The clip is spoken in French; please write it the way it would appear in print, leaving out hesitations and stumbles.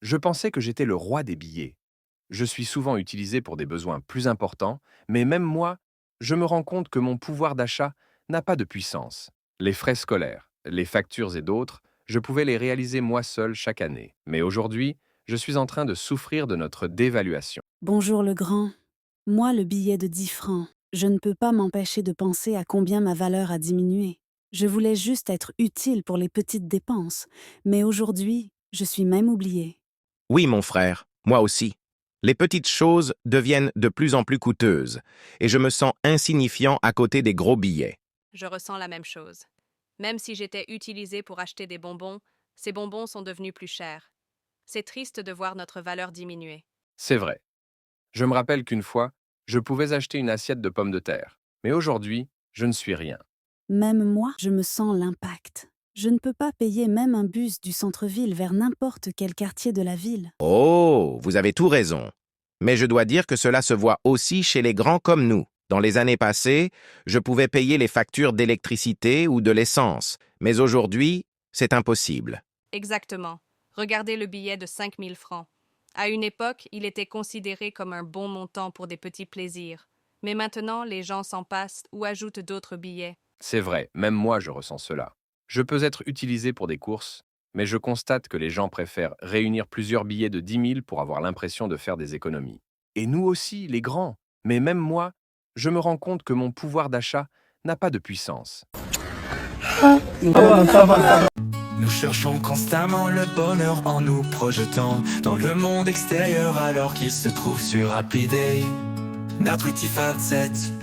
Je pensais que j'étais le roi des billets. Je suis souvent utilisé pour des besoins plus importants, mais même moi, je me rends compte que mon pouvoir d'achat n'a pas de puissance. Les frais scolaires, les factures et d'autres, je pouvais les réaliser moi seul chaque année. Mais aujourd'hui, je suis en train de souffrir de notre dévaluation. Bonjour le grand. Moi, le billet de 10 francs. Je ne peux pas m'empêcher de penser à combien ma valeur a diminué. Je voulais juste être utile pour les petites dépenses, mais aujourd'hui, je suis même oubliée. Oui, mon frère, moi aussi. Les petites choses deviennent de plus en plus coûteuses, et je me sens insignifiant à côté des gros billets. Je ressens la même chose. Même si j'étais utilisée pour acheter des bonbons, ces bonbons sont devenus plus chers. C'est triste de voir notre valeur diminuer. C'est vrai. Je me rappelle qu'une fois, je pouvais acheter une assiette de pommes de terre. Mais aujourd'hui, je ne suis rien. Même moi, je me sens l'impact. Je ne peux pas payer même un bus du centre-ville vers n'importe quel quartier de la ville. Oh, vous avez tout raison. Mais je dois dire que cela se voit aussi chez les grands comme nous. Dans les années passées, je pouvais payer les factures d'électricité ou de l'essence, mais aujourd'hui, c'est impossible. Exactement. Regardez le billet de 5 000 francs. À une époque, il était considéré comme un bon montant pour des petits plaisirs. Mais maintenant, les gens s'en passent ou ajoutent d'autres billets. C'est vrai, même moi je ressens cela. Je peux être utilisé pour des courses, mais je constate que les gens préfèrent réunir plusieurs billets de 10 000 pour avoir l'impression de faire des économies. Et nous aussi, les grands. Mais même moi, je me rends compte que mon pouvoir d'achat n'a pas de puissance. Nous cherchons constamment le bonheur en nous projetant dans le monde extérieur alors qu'il se trouve sur Happy Day. Naar 25